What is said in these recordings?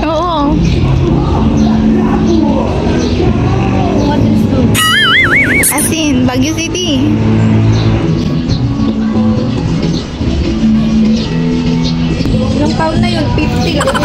Oo. As in, Baguio City. Ilang taon na yun? 50 lang.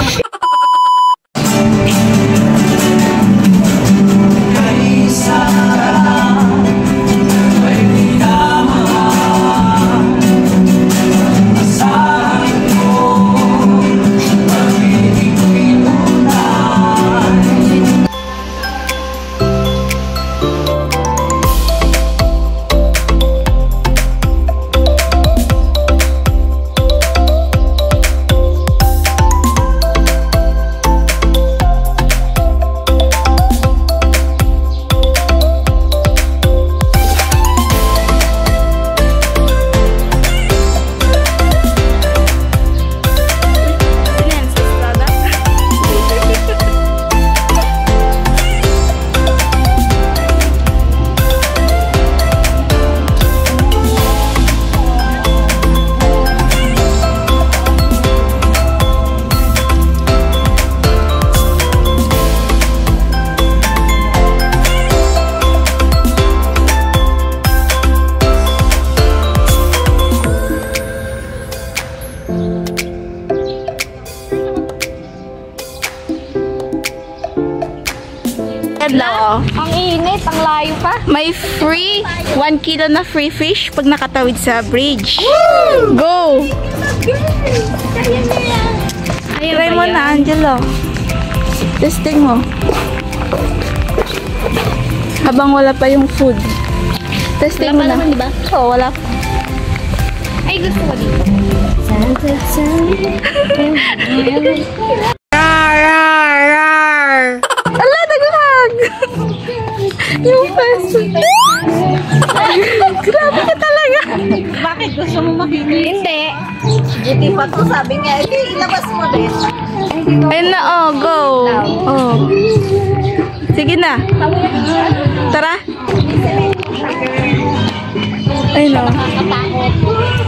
Ang init, ang layo pa. May free 1 kilo na free fish pag nakatawid sa bridge. Woo! Go! Try mo na, Angelo. Testing mo. Habang wala pa yung food. Testing mo na. Wala pa naman, diba? Oo, wala pa. Ay, gusto ko dito. Ala, nagahag! Yung face. Grabe ka talaga. Bakit? Gusto mo makinig? Hindi. GT pa to, sabi niya. Hindi, ilabas mo din. Ayun na, oh, go. Oh. Sige na. Tara. Ayun o.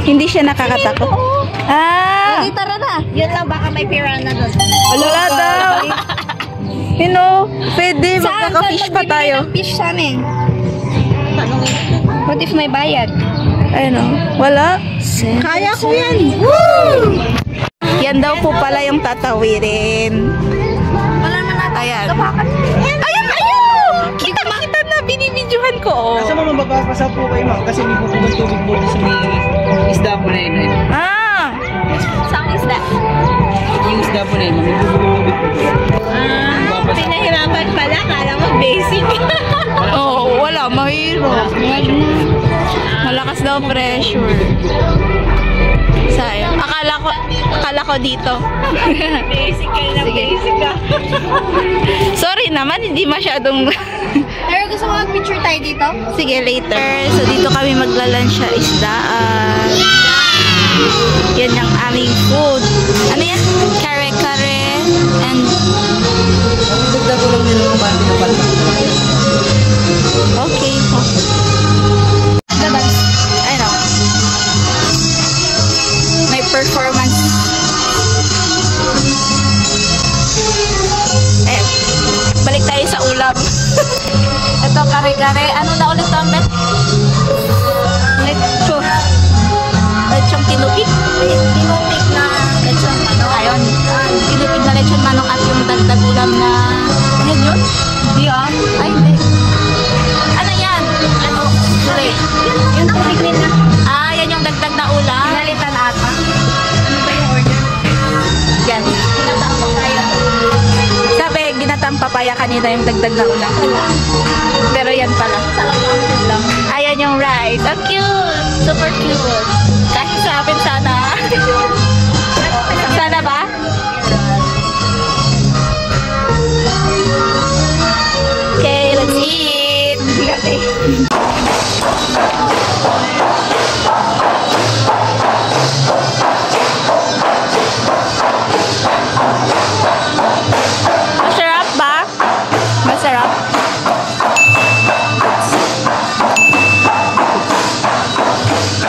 Hindi siya nakakatakot. Ah! Hindi, tara na. Yun lang, baka may piranha doon. Wala daw. You know, pwede magkaka-fish pa tayo. Fish sa amin. What if may bayad? Ayun o. Wala. Kaya ko yan. Woo! Yan daw po pala yung tatawirin. Wala naman natin. Ayan. Ayan, ayun! Kita na, binibidyohan ko. Kasi mo mababasa po kayo, ma'am. Kasi may bubong tubig po sa may isda po na yun. Ah! Saan isda? Yung isda po na yun, ma'am. May bubong tubig po. Pinahirapan pala. Kala mo basic. Oo, wala. Mahirap. Malakas daw pressure. Sayang. Akala ko dito. Basic ka na, basic ka. Sorry naman, hindi masyadong... Pero gusto mo mag-picture tayo dito? Sige, later. So, dito kami magla-lunch sa isdaan. Yan yung aming food. Ano yan? Kare-kare and... Dagdag ko lang nila kung paano pinapalpa. Okay po. Ayun o. May performance. Balik tayo sa ulam. Ito, kare-kare. Ano na ulit, Tombet? Tinupik na lechon manok. Ayun. Pinipig na lechon manok at yung dagdag ulam na... Yan yun? Hindi ah. Ay, hindi. Ano yan? Ano? Sorry. Yun ang bignin na. Ah, yan yung dagdag na ulam. Pinalitan ata. Ano ba yung order? Yan. Pinatapos tayo. Sabi, ginatang papaya kanina yung dagdag na ulam. Pero yan pala. Talagang food lang. Ayan yung rice. Ang cute! Super cute. Kasi sa akin sana. Sana ba? Okay, let's eat. Bigat eh. Masarap ba? Masarap.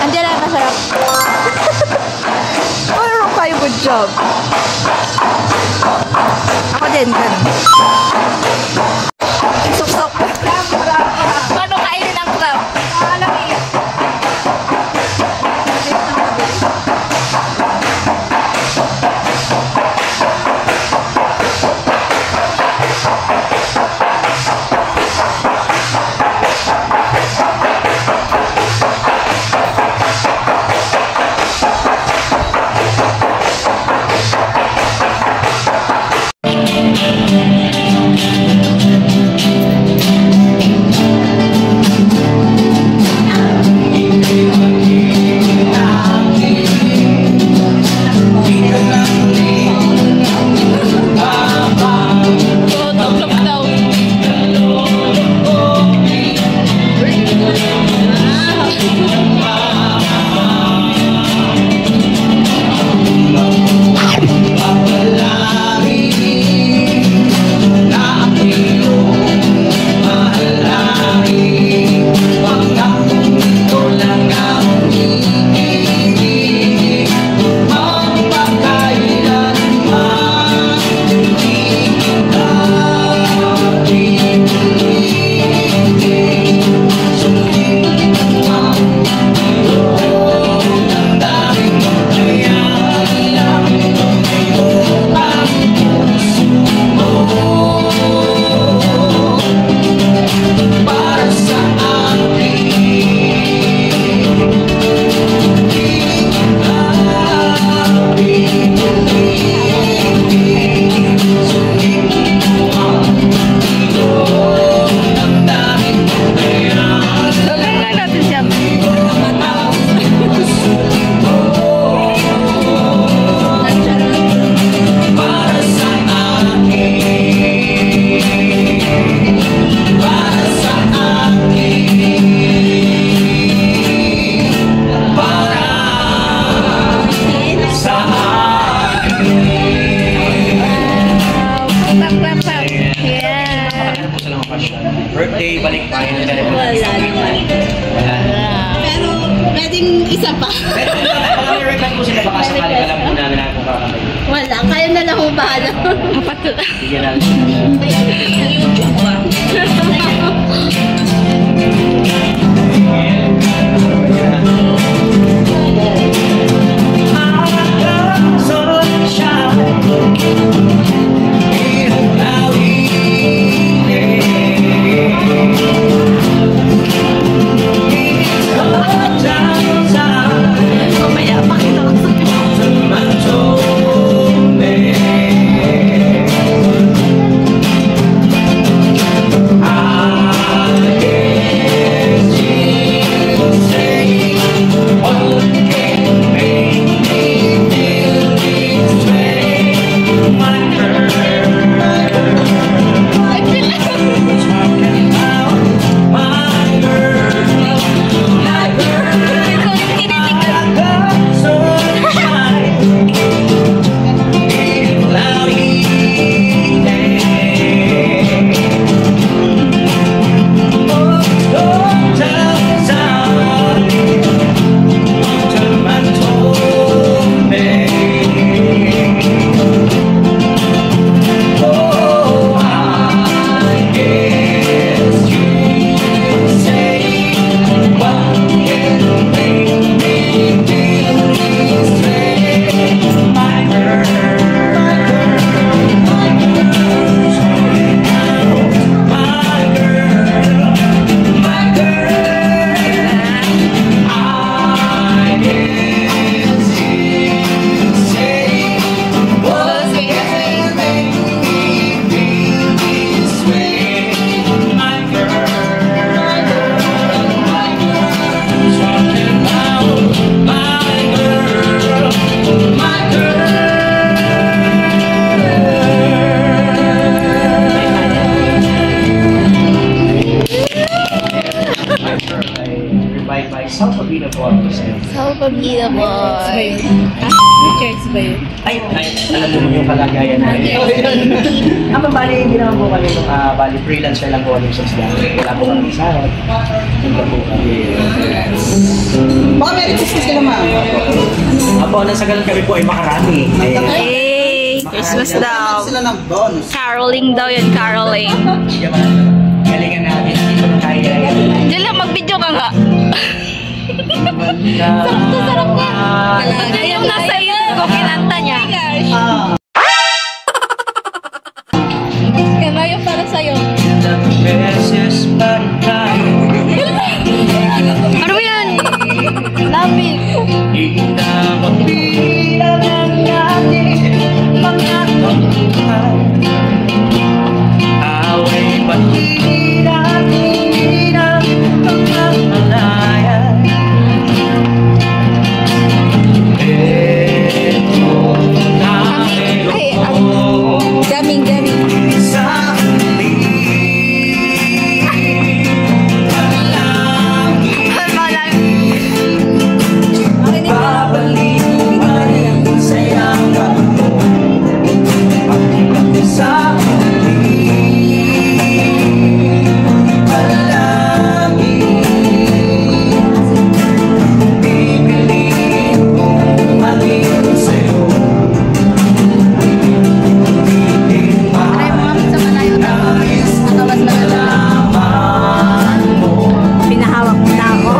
Andiyan na, masarap. Mayroon kayo, good job. Ako din, ganun. Suksok. Paano kainin ang crab? Alam eh. Birthday, balik pa yun. Wala naman. Pero pwedeng isa pa. Baka po sila baka sakali ka lang po namin na kung kakabay. Wala. Kayo na lang kung bahala. Bigyan namin. YouTube ba? certified by Salpabida Boys. Salpabida Boy. Checks ba yun? Ay, alam mo yung kalagayan na yun. Bali, hindi naman po kami bali, freelancer lang po kami sa isda. Wala po kami sahod. Hindi po kami. Baka may request ka naman. Apo, nasa ganun kami po ay makarami. Hey, Christmas daw. Sila ng bonus. Caroling daw yun, caroling. Galingan natin, hindi ko na kaya. Diyan lang, mag-video ka nga. Sarap na. Yung nasa YouTube ko, kinanta niya. Kaya yung para sa'yo. Ano yan? Lapit. Gaming. Pinahawak mo na ako.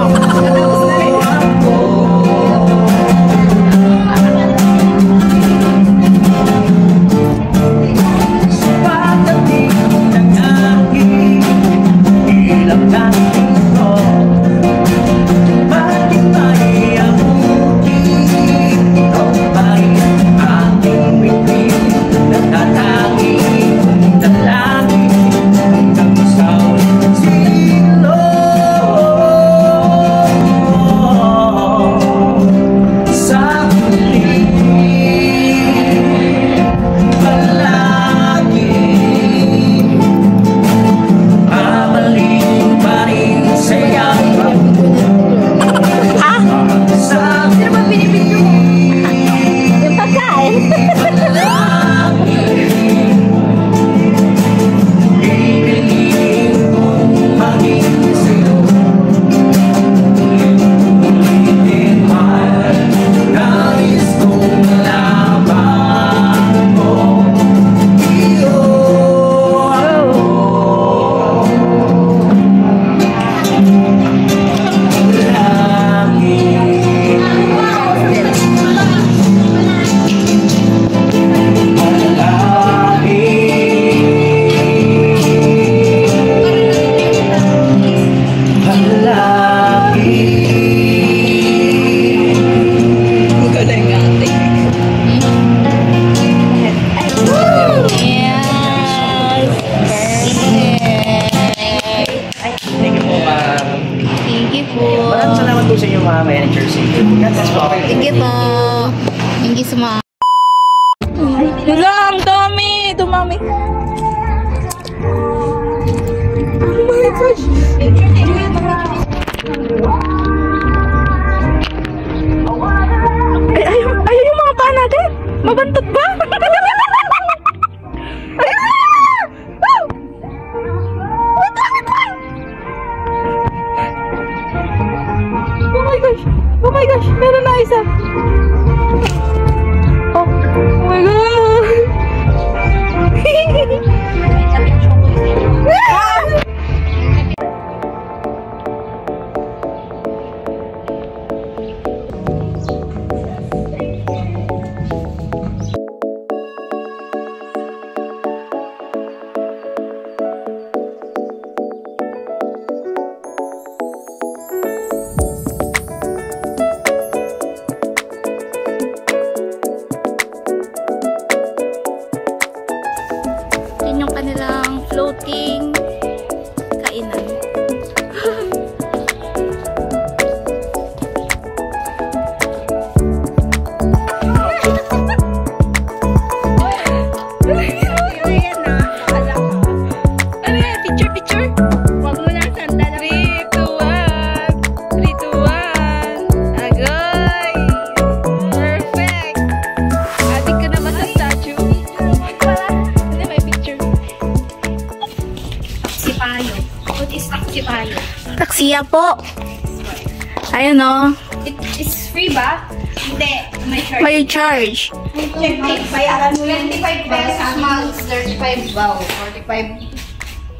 Maraming salamat po sa inyo mga managers. God bless po. Sige po. Thank you so much. Lang, dami! Dumami. Oh my gosh! Ay, yung mga paa natin! Mabantot ba? Oh my gosh, meron na isa. Oh my god. Yung kanilang floating kainan. Mia po. Ayun o. It's free ba? Hindi. May May charge. charge. Check it. Bayaran mo yung 25 pesos months, 35 bow, 45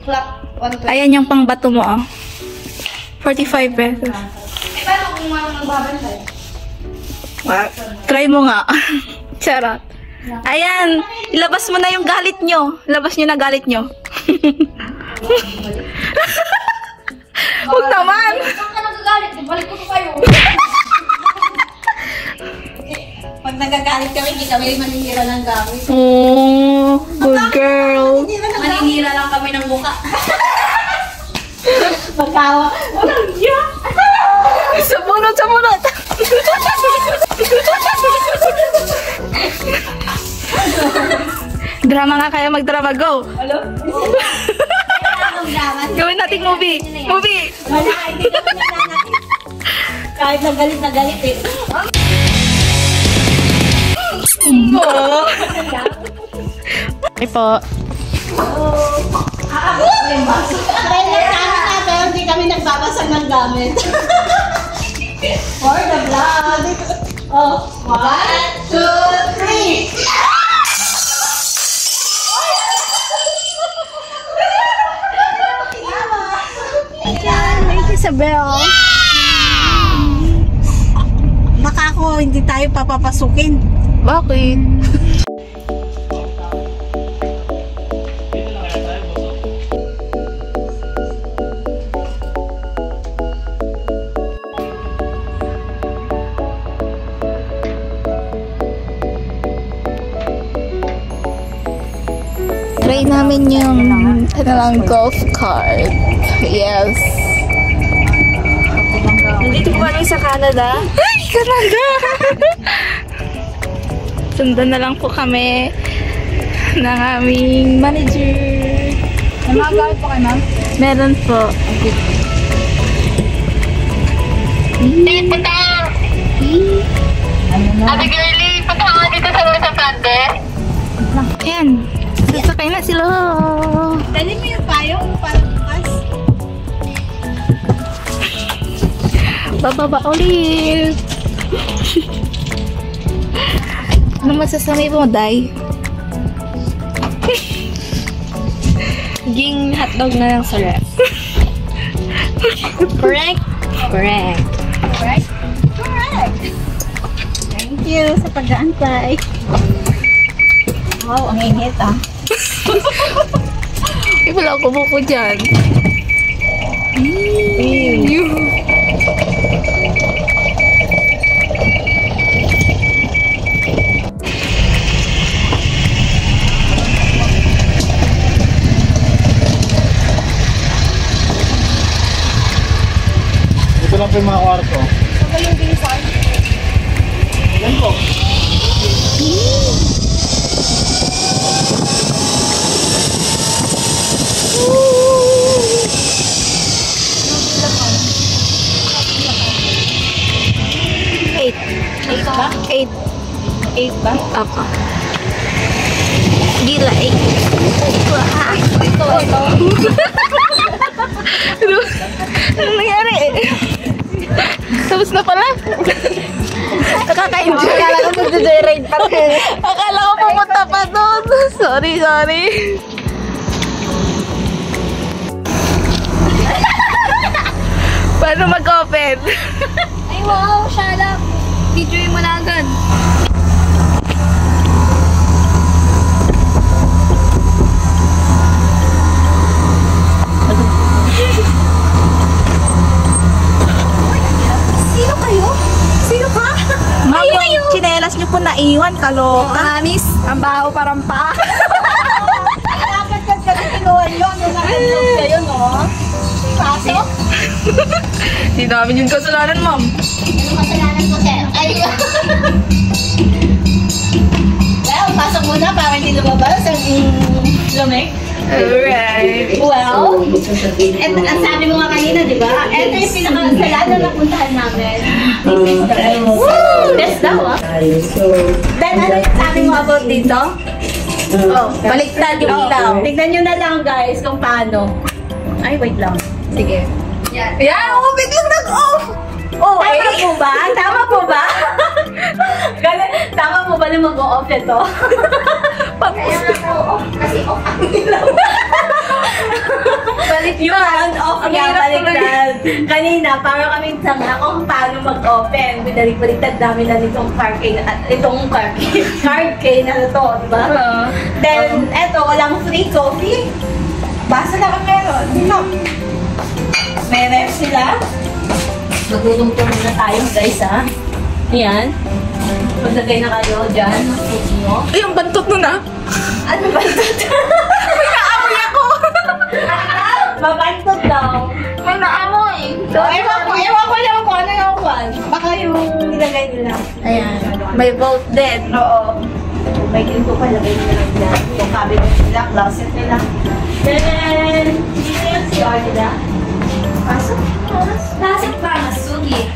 clock, 120. Ayan yung pang bato mo oh. 45 pesos. Eh, paano kung ano nagbabantay? Try mo nga. Charot. Ayan. Ilabas mo na yung galit nyo. Labas nyo na galit nyo. Huwag naman. Saan ka nagagalit? Balik ko kayo. Pag nagagalit kami, hindi kami maninira ng gamit. Oh, good girl. Maninira lang kami ng buka. Pagkawa. Walang iya. Sumunod, sumunod. Drama nga kaya magdrama. Go. Hello? Anong daman? Gawin natin movie. Movie. Wala, hindi kami nananakit. Kahit na galit eh. Oh. Ay po. Try lang namin na, pero hindi kami nagbabasag ng gamit. For the vlog. Oh, 1, 2, 3. Thank you, Isabel. Baka ako, hindi tayo papapasukin. Bakit? Try namin yung golf cart. Yes. Nandito po kami sa Canada. Ay, Canada! Sundan na lang po kami ng aming manager. May mga gamit po kayo, ma'am? Meron po. Ate Girlie, punta ka dito sa Sande. Ayan. Sasakay na sila. Dali mo yung payong para bukas. Bababa ulit. Ano masasamay mo, Day? Ging hotdog na lang sa ref. Correct? Correct. Correct? Correct. Thank you sa pag-aantay. Wow, ang init ah. Ay, wala ako buko dyan. Ito lang po yung mga kwarto. Yan po. Eight. Eight ba? Eight. 8 ba? Ako. Gila, eight. Ito. Ano nangyari? Tapos na pala. Nakaka-enjoy. Akala ko nag-joyride pa rin. Akala ko pumunta pa doon. Sorry. Paano mag-open? Ay wow, shut up. Videoin mo na agad. Sino kayo? Sino ka? Ma'am, yung chinelas niyo po naiwan. Kaloka. Anis, ang baho parang pa. Dapat kasi kinuha nyo. Ano nag-vlog kayo, no? Pasok? Hindi namin yung kasalanan, ma'am. Anong kasalanan ko, sir? Ay! Well, pasok muna para hindi lumabas ang lumik. Alright. Well, ang sabi mo nga kanina, di ba? Ito yung pinakasalada na puntahan namin. This is the best. Best daw, ah. Then, ano yung sabi mo about dito? Oh, baliktad yung ilaw. Tignan nyo na lang, guys, kung paano. Ay, wait lang. Sige. Yan, oh, biglang nag-off. Oh, tama po ba? Tama po ba? Tama po ba na mag-o-off ito? Kaya nga po, kasi off ang ilaw. Balik yung on-off nga, baliktad. Kanina, parang kaming tanga kung paano mag-open. Binalik-baliktad namin na itong card key na ito, diba? Then, eto, walang free coffee. Basta lang ang meron. May ref sila. Magluluto muna tayo, guys, ha? Ayan. Maglagay na kayo dyan ng food nyo. Ay, ang bantot nun ah. Ano ba ito? May naamoy ako. Mabantot daw. May naamoy. So, ewan ko lang kung ano yung kwan. Baka yung nilagay nila. Ayan. May vault din. Oo. May ginto pa, lagay nila lang dyan. Yung cabinet nila, closet nila. Then, dito yung CR nila. Pasok. Pasok pa, masugi.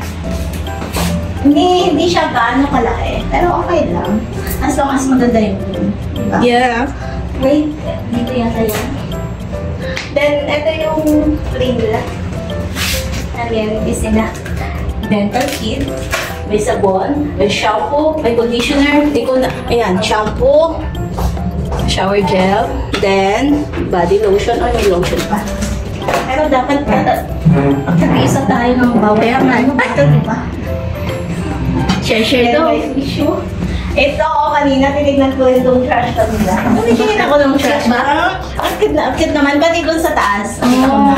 Hindi siya gaano kalaki. Pero okay lang. As long as maganda yung room. Diba? Yeah. Wait, dito yata yan. Then, ito yung frame nila. Again, is na dental kit. May sabon, may shampoo, may conditioner. Ayan, shampoo, shower gel, then body lotion or may lotion pa. Pero dapat mag-isa tayo ng bawal. Ano ba ito, di ba? Share daw. Issue. Ito, kanina tinignan ko yung trash ka nila. Tumingin ako ng trash ba? Ang cute naman, pati dun sa taas. Oh.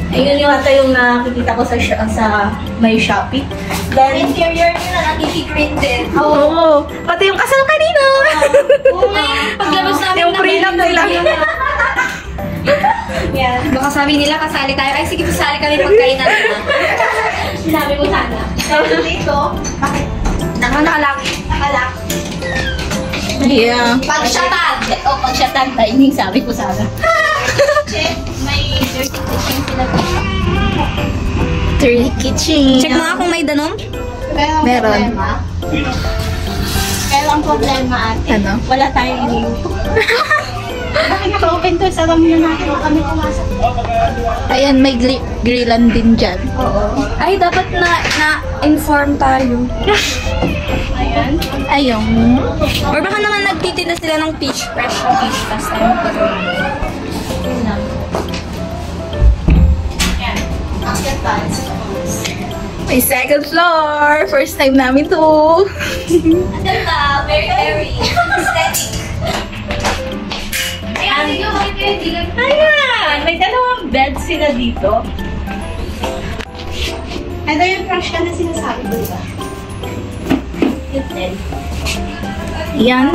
Ayun yung ata yung nakikita ko sa may Shopee. Then, interior nila, nakikigrid din. Oo. Pati yung kasal kanina. Oo nga. Paglabas namin yung prenup nila. Yan. Baka sabi nila kasali tayo. Ay, sige, kasali kami pagkainan na. Sinabi mo sana. So, dito, bakit? Nakalak. Nakalak. Yeah. Pag-shatan. Pag-shatan timing, sabi ko sana. Check, may dirty kitchen sila. Dirty kitchen. Check mo nga kung may danom. Meron. Pero ang problema ate, Ano? wala tayong iniluto. Bakit naka-open to? Sarang na natin kami pumasok. Ayan, may grillan din dyan. Oo. Ay, dapat na-inform tayo. Ayan. Ayun. Or baka naman nagtitinda sila ng fish. Fresh fish. Last time Yun lang. Ayan. After tayo sa pangos. May second floor. First time namin to. Ang ganda. Very, very aesthetic. Ayan! May dalawang bed sila dito. Ito yung crush ka na sinasabi ko, diba? Yung 10. Yan.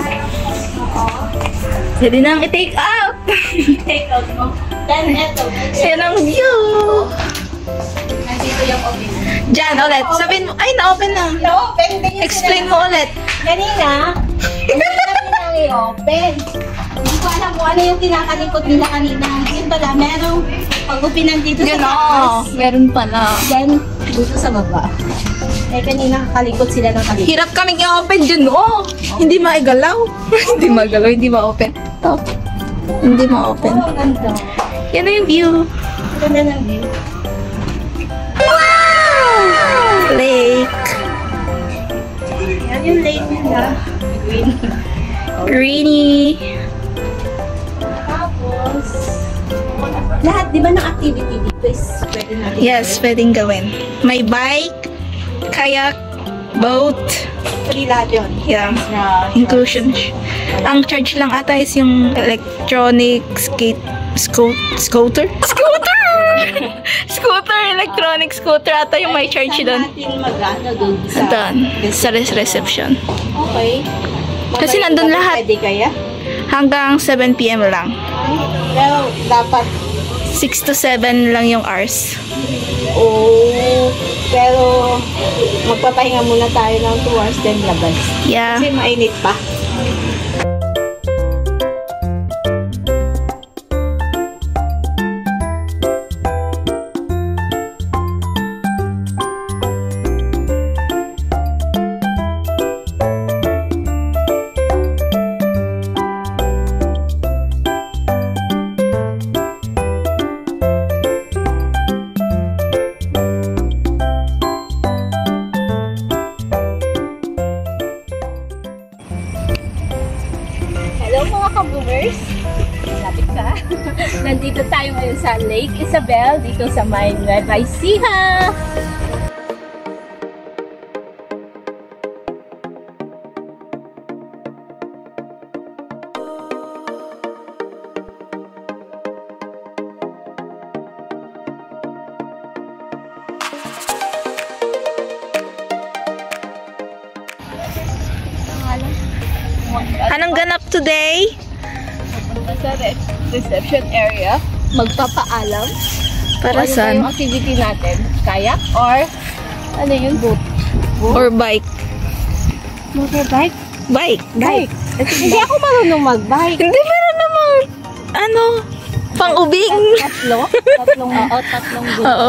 Pwede nang i-take out. Take out mo. Then, eto. Yan ang view. Nandito yung open. Diyan ulit. Sabihin mo, ay, na-open na. No, open din yung Explain mo ulit. Kanina, hindi namin nang i-open. Hindi ko alam kung ano yung kinakalikot nila kanina. Yun pala, merong pag-upinan dito sa Yun, taas. oo. Meron pala. Then, dito sa baba. Eh, kanina kalikot sila ng kalikot. Hirap kaming i-open dyan, oh. Hindi maigalaw. Hindi magalaw, hindi ma-open. Top. Hindi ma-open. Oh, ang ganda. Yan na yung view. Ang ganda ng view. Wow! Lake. Yan yung lake nila. Green. Greeny. Tapos, lahat, di ba ng activity dito is pwede natin Yes, pwedeng gawin. May bike, kayak, boat. free lahat yun. Yeah. Na, Inclusion. Ang charge lang ata is yung electronic scooter? Scooter! Scooter! Electronic scooter ata yung may charge doon. natin mag-ano doon sa... Doon. Sa reception. Okay. Kasi nandun lahat. Pwede kaya? Hanggang 7 PM lang. Pero dapat 6 to 7 lang yung hours. pero magpapahinga muna tayo ng 2 hours then labas. Yeah. Kasi mainit pa. Nandito tayo ngayon sa Lake Isabel, dito sa may Nueva Ecija. Anong ganap today? Sa reception area, magpapaalam. Para Ano ba saan? yung activity natin? Kayak or ano yun? Boat? Or bike? Motorbike? Bike. Bike. Hindi ako marunong mag-bike. Hindi, meron namang, ano, pang-ubing. Tatlong boat. Oo.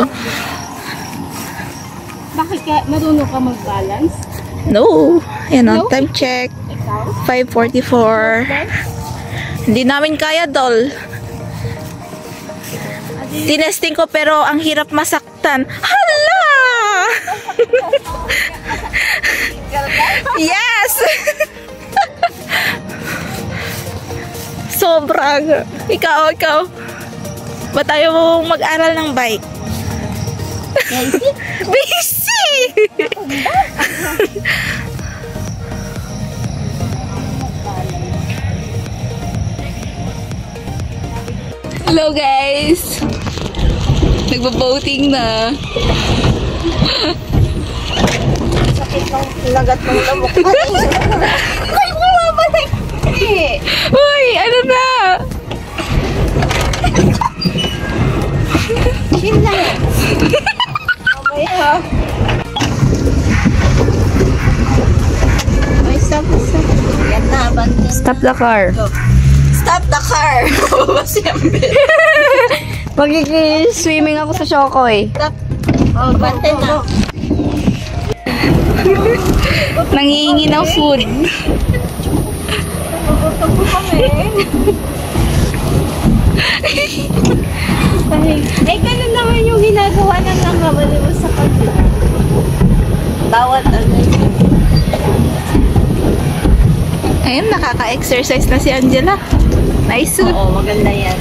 Bakit ka marunong ka mag-balance? No. Yan o, No? time check. Ikaw? 5:44. Hindi namin kaya, doll. Tinesting ko pero ang hirap masaktan. Hala! Yes! Sobrang. Ikaw. Ba tayo mag-aral ng bike? Busy! Hello guys! Nagbo-boating na. Sakit ng lagat ng lamok. Ay, bumabalik! Uy! Ano na? Chill lang yan. Mamaya. Ay, stop. Yan na, bante. Stop the car. Stop the car! Magkiki-swimming ako sa Shokoy. Stop. Oh, bante na. Nangihingi ng food. Gutom ko kami. Eh, ganun naman yung ginagawa ng nangamali mo sa kanila. Bawat ano. Ayun, nakaka-exercise na si Angela. Nice suit. Oo, maganda yan.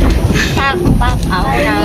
Pak, out na.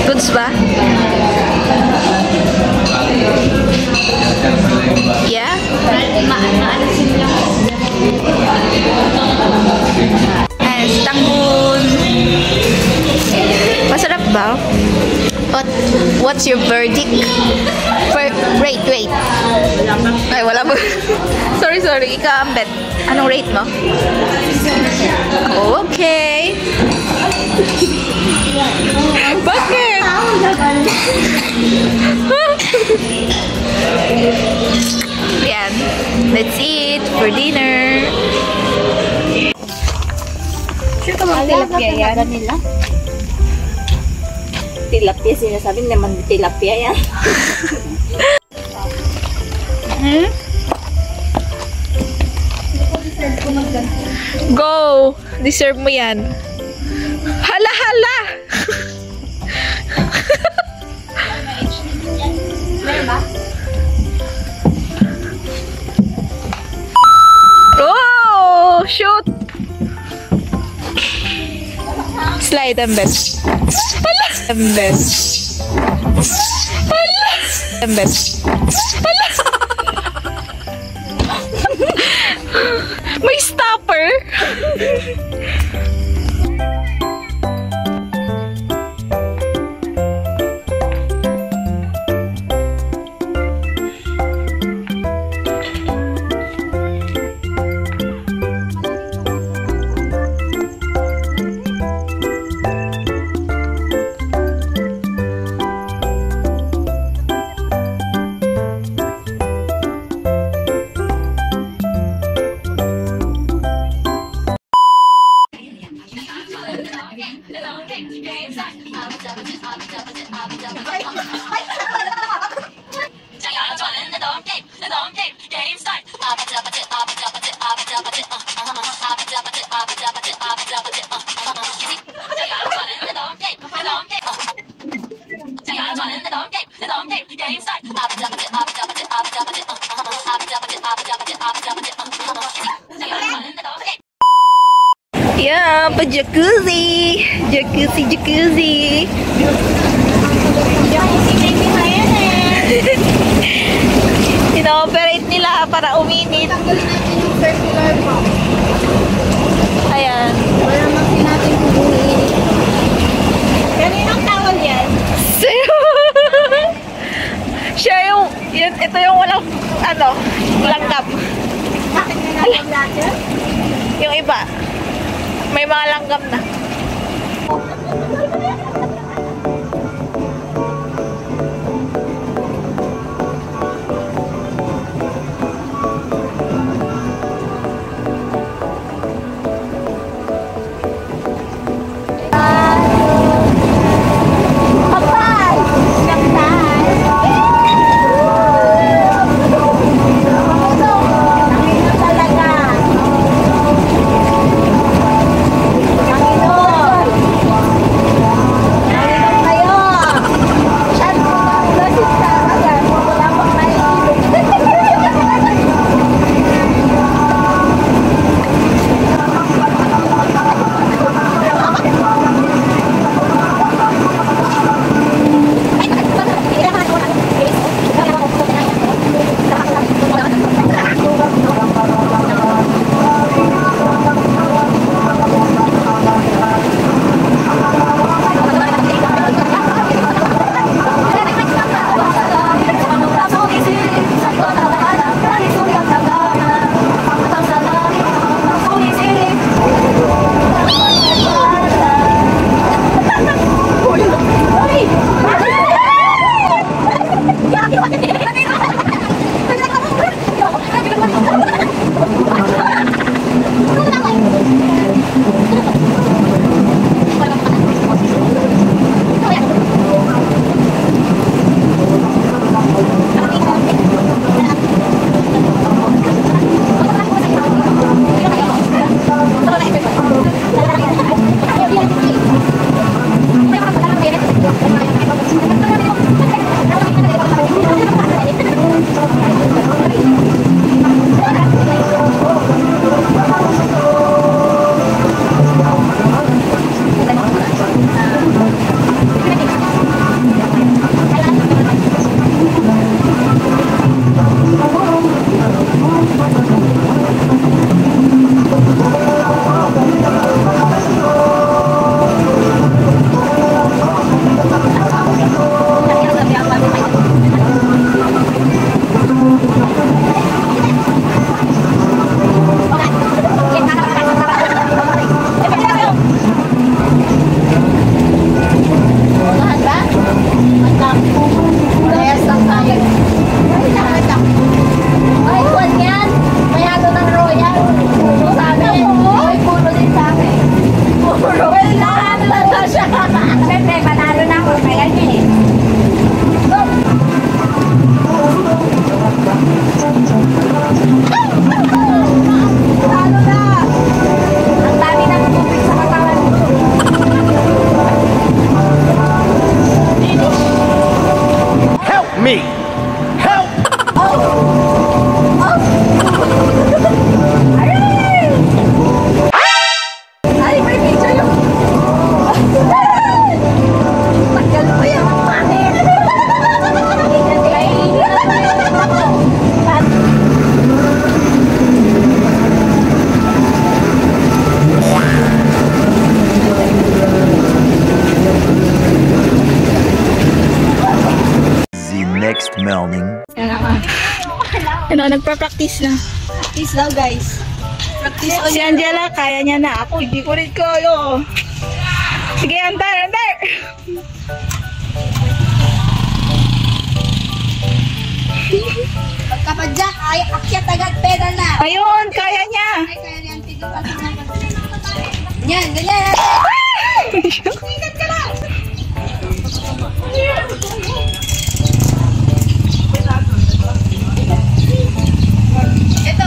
Goods ba? Yeah? Tangun. Masarap ba? What's your verdict? Wait. Ay, wala ba? Sorry. Ikaw, Ambet. Anong rate mo? Oh, okay. Bakit? Yan. Let's eat for dinner. Sure ka mga tilapia yan? Nila? Tilapia sinasabi naman tilapia yan. Go! Deserve mo yan. Hala! Oh! Shoot! Slide ang best. Hala! Ang best. Hala! Ang best. Hala! May stopper! Yeah, pa-jacuzzi. Jacuzzi. Ino-operate nila para uminit. Tanggalin natin yung circular pump. Ayan. Wala naman natin kukunin. Kaninang tawag yan? Siya yung, ito yung walang, langgam. Bakit nilagay natin? Yung iba, may mga langgam na. Next morning. Nagpa-practice na. Practice daw, guys. Practice on Si Angela, kaya niya na. Ako, hindi ko rin kaya. Sige, andar. Pagkapadyak, ay akyat agad pedal na. Ayun, kaya niya. Ay, kaya niyan. Tigil pa. Yan, ganyan. Ito,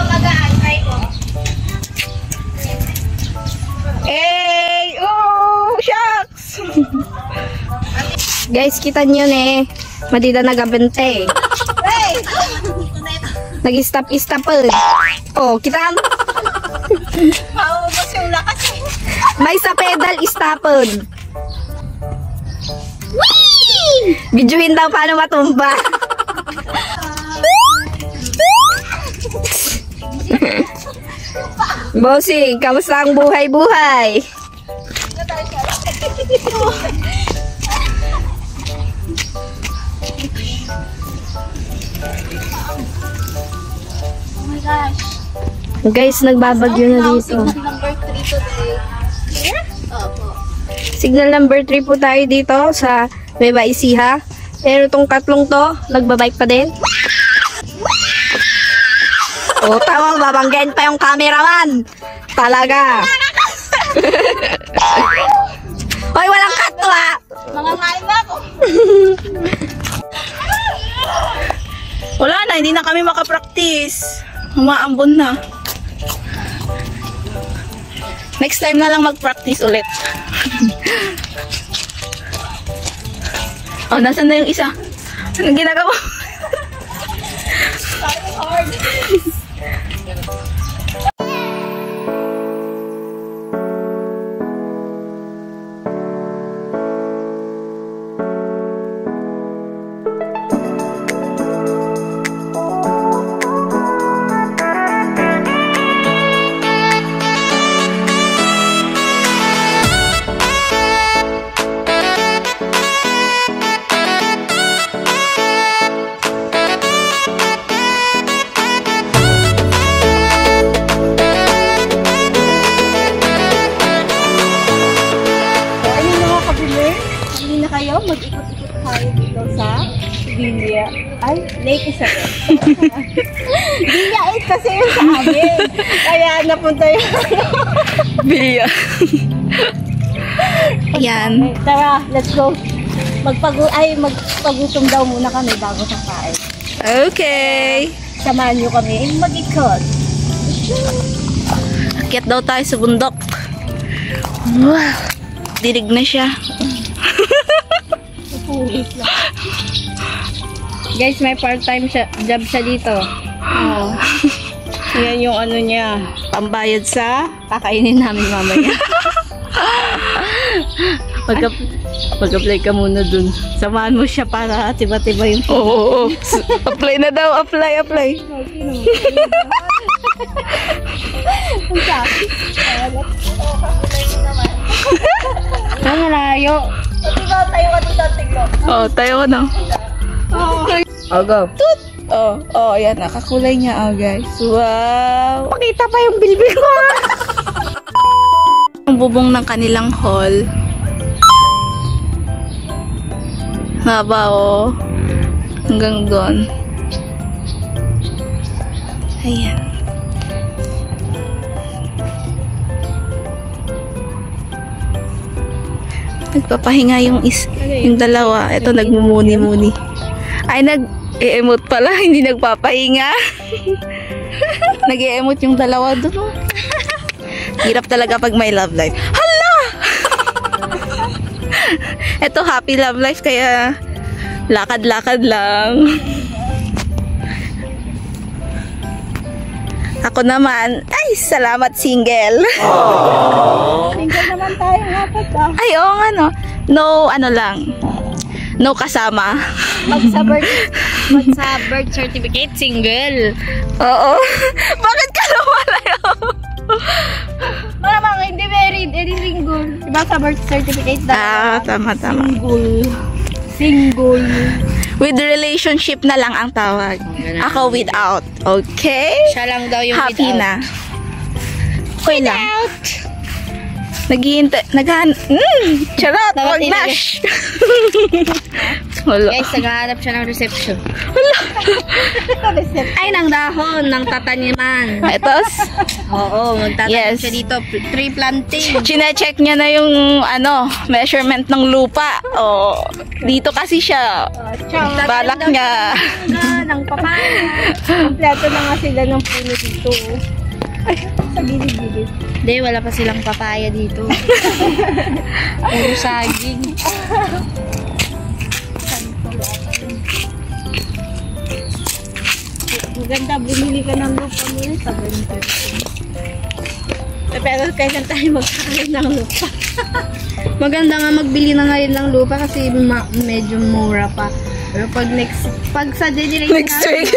magaan. Try ko. Hey! Oh! Shucks! Guys, kita nyo eh. Madida nagabente. Hey! Nag-stop-stop Oh, kita mo? Maubos yung lakas eh. May sa pedal stopon. Videohin daw paano matumba. Bossing, kamusta ang buhay-buhay? Oh my gosh. Guys, nagbabagyo na dito. Number 3 today. Here? Opo. Signal number 3 po tayo dito sa Nueva Ecija. Pero tong tatlong to, nagbabike pa din. O, tama, babanggain pa yung cameraman. Talaga. Hoy, walang cut to ha. Mga kain ba ako? Wala na, hindi na kami makapractice. Umaambon na. Next time na lang mag-practice ulit. Oh, nasan na yung isa? Anong ginagawa? Mag-ikot-ikot tayo dito sa Villa. Ay, Lake Isabel. Villa 8 kasi yun sa amin. Kaya napunta yung Bilya. Yan. Tara, let's go. Magpagutom daw muna kami bago sa kain. Okay. Samahan nyo kami mag-ikot. Akyat daw tayo sa bundok. Wow. Dirig na siya. Guys, may part-time job siya dito. Oh. Yan yung ano niya. Pambayad sa Kakainin namin mamaya. Mag-apply ka muna dun. Samahan mo siya para tiba-tiba yung Oo. Apply na daw. Apply. Ang malayo. Diba tayo ka dito, tiglo? Oh, tayo ko na. Oh, go. Toot! Oh, yan. Nakakulay niya, guys. Wow! Pakita pa yung bilbil ko, Ang bubong ng kanilang hall. Haba, hanggang doon. Ayan. Nagpapahinga yung dalawa. Ito, nagmumuni-muni. Ay, nag-e-emote pala. Hindi nagpapahinga. Nag-e-emote yung dalawa doon. Hirap talaga pag may love life. Hala! Ito, happy love life. Kaya, lakad-lakad lang. Ako naman, ay, salamat single. Single naman tayo, apat ah. Ay, oo nga, no. No, ano lang. No kasama. Magsa birth certificate, single. Oo. Bakit ka lumalayo? Malamang hindi married, hindi single. Diba sa birth certificate daw? Tama. Single. With relationship na lang ang tawag. Ako without. Okay? Siya lang daw yung happy without. na. Okay lang. Naghihintay. Charot. Dapat Wag nash. Wala. Guys, naghahanap siya ng reception. Ay, ng dahon, ng tataniman. Etos? Oo, magtatanim Yes. siya dito. Tree planting. Chine-check niya na yung measurement ng lupa. O, dito kasi siya. Balak niya. Ng papaya. Kompleto na nga sila ng puno dito. Sa gilid-gilid. Hindi, wala pa silang papaya dito. Puro saging. Maganda, bumili ka ng lupa mo yun. Sa ganito. Pero kaysa tayo magkakalit ng lupa. Maganda nga magbili na ngayon ng lupa kasi medyo mura pa. Pero pag sa generation Next week.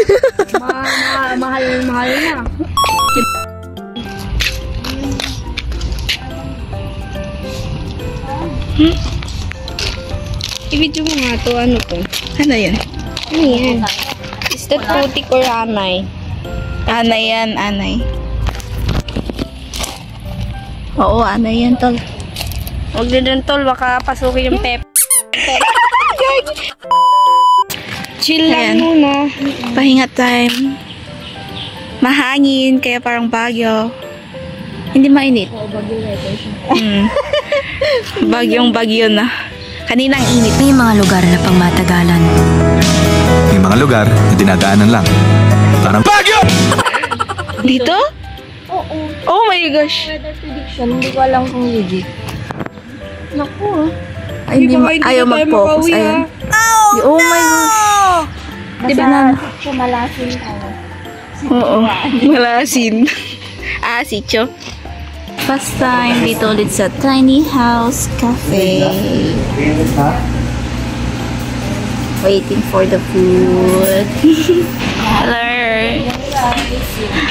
mahal na. I-video mo nga to. Ano to? Ano yun? Ano yan? Is that putik or anay? Anay yan, anay. Oo, anay yan, tol. Huwag din dun, tol. Baka pasukin yung pep. Chill Ayan. lang muna. Pahinga time. Mahangin, kaya parang bagyo. Hindi mainit. Bagyong bagyo na. Kanina ang init. May mga lugar na pangmatagalan. May mga lugar na dinadaanan lang. Parang bagyo! Dito? Oo. Oh my gosh. Weather prediction, hindi ko alam kung legit. Naku. Ay, ayaw mag-focus. Ayan. Oh my gosh. Diba na? Kumalasin tayo. Oo. Malasin. Sityo. First time dito ulit sa Tiny House Cafe. Waiting for the food. Hello.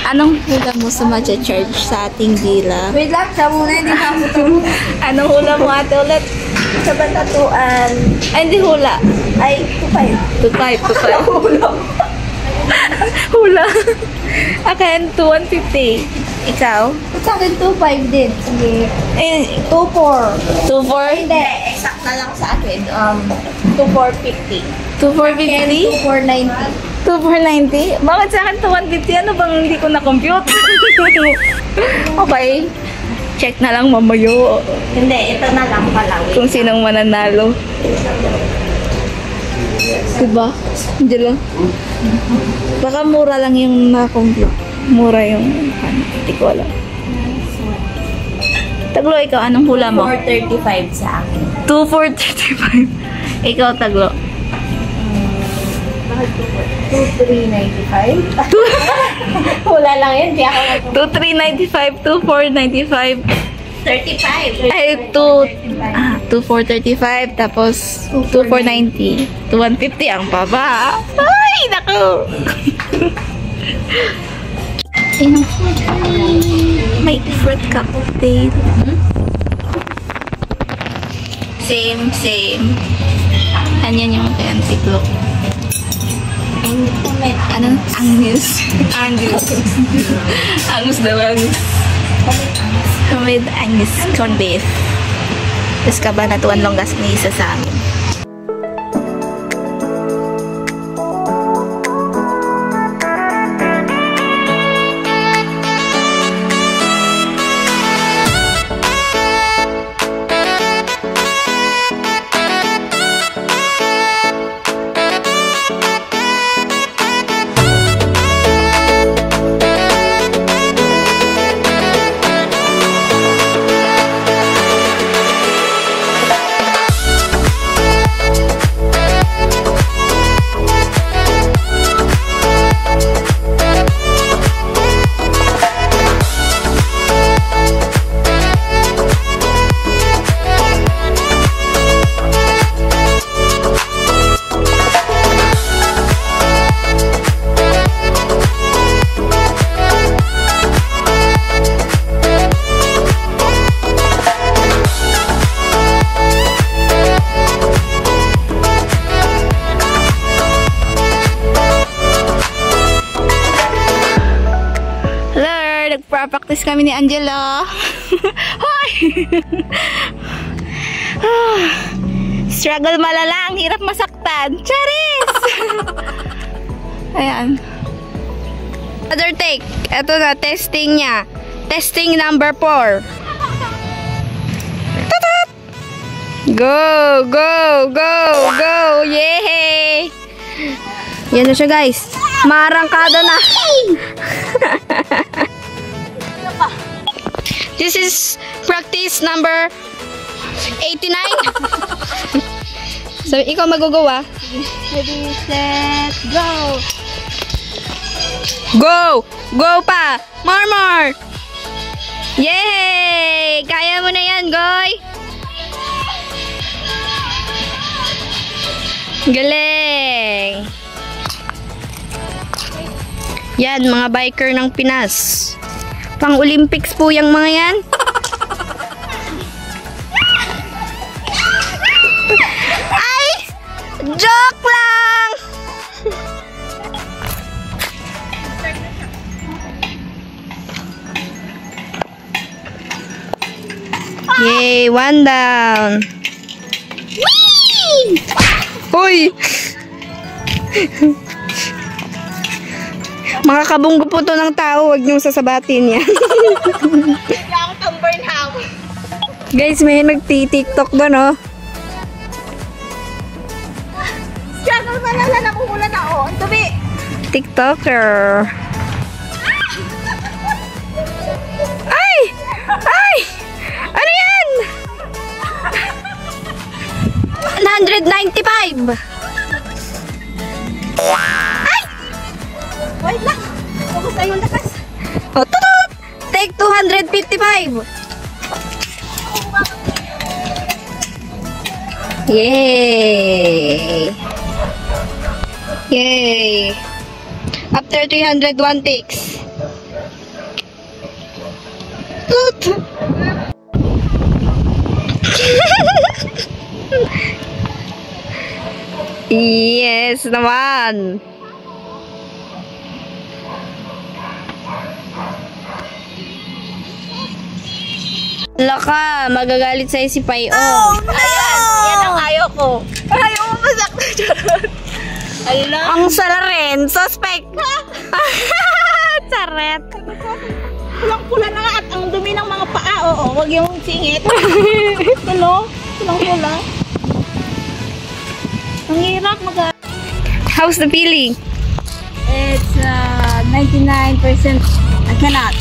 Anong hula mo sa ma-charge sa ating dila? Wait lang, siya muna, hindi ka mo. Anong hula mo ate ulit? Sa batatuan. Ay, hindi hula. Ay, 2.5. 2.5. Hula. Akin, 2,150. Ikaw? Sa akin, 2.5 din. Sige. Eh, 2.4. 2,4? Hindi, exact na lang sa akin. 2.450. 2,450? 2.490. 2,490? Bakit sa akin 2,150? Ano bang hindi ko na-compute? Okay. Check na lang mamayo Hindi, ito na lang pala. kung sinong mananalo. Diba? Diyan lang. Baka mura lang yung na-compute. Mura yung hindi ko alam. Taglo, ikaw, anong hula mo? 4.35 sa akin. 2,435. Ikaw, Taglo. 2.395. Wala lang yun, di ako 2,395, 2,495. 35. Ay, 2,435. Tapos, 2,490. 2,150 ang baba. Ay, naku! May fruit cocktail. Same. Anyan yung kay Auntie Glo. Ano? Angus. Angus daw, angus. With angus corned beef. Tapos kabanatuan longgas ni isa sa amin. Nagpa-practice kami ni Angelo. Hoy! Struggle malala, ang hirap masaktan. Charis! Ayan. Other take. Ito na, testing niya. Testing number 4. Tutut! Go! Go! Go! Go! Yay! Yan na siya, guys. Marangkada na. This is practice number 89. So, ikaw magugawa. Ready, set, go! Go! Go pa! More! Yay! Kaya mo na yan, Goy! Galing! Yan, mga biker ng Pinas. Pang-Olympics po yung mga yan. Ay! Joke lang! Yay! One down. Whee! Uy! Mga kabunggo po to ng tao, huwag niyong sasabatin yan. Guys, may nagti-tiktok doon, oh. Struggle pa na nakukulan na, oh. Ang tubi. TikToker. Ay! Ay! Ano yan? 195! Ay! Wait lang. Focus na yung lakas. Oh, tutut! Take 255! Yay! Yay! After 301 takes. Tut! Yes naman! Laka, magagalit sa'yo si Pai. Oh, no! Yan ang ayaw ko. Ayaw mo masakta. Ang salarin, suspect. Saret. Pulang-pula na nga at ang dumi ng mga paa. Oo, wag yung singit. Tulo, pulang-pula. Ang hirap mag- How's the feeling? It's 99%. I cannot.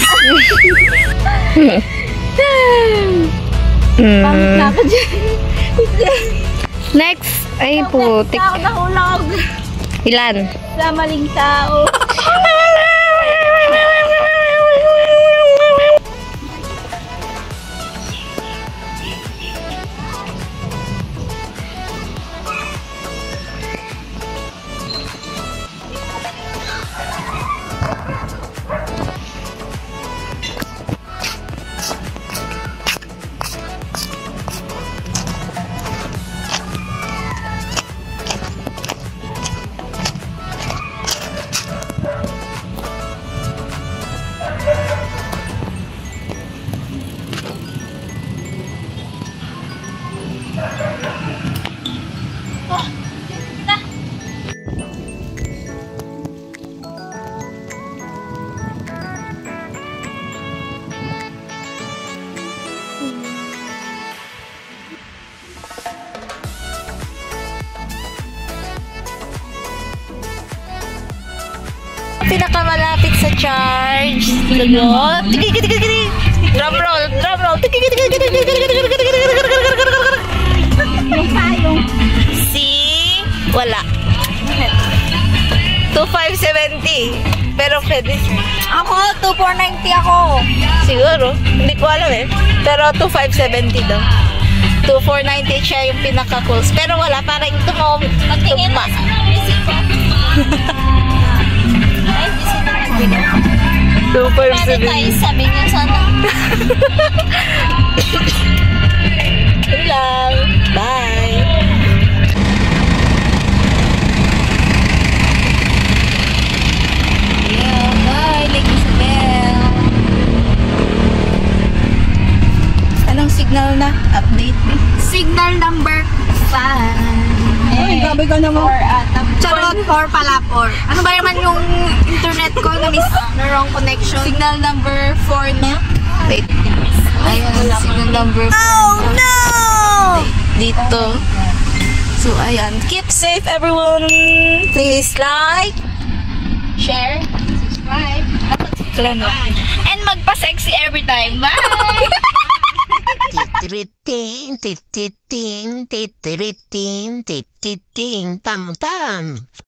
Pangit na ako dyan. Next, ay putik. Tao nahulog Ilan? sa maling tao. Pinakamalapit sa charge. Drum roll, drum roll. Si wala. 2570. Pero pwede. Ako, 2490 ako. Siguro. Hindi ko alam eh. Pero 2570 daw. 2490 siya yung pinaka-cools. Pero wala, parang tugma. Ay, hindi sila nagbigay. 2570. Tayo sabi niya sana. Yun lang. Bye. Yeah, bye, Lady Isabel. Anong signal na? Update. Signal number Ay, gabi ka naman. Charot, 4 pala, 4. Ano ba naman yung internet ko na miss na wrong connection? Signal number 4 na. Wait. Ayan, signal number 4. Oh, no! Dito. So, ayan. Keep safe, everyone. Please like, share, subscribe, and magpa-sexy every time. Bye! Titiriting, tititing, titiriting, tititing, tam tam.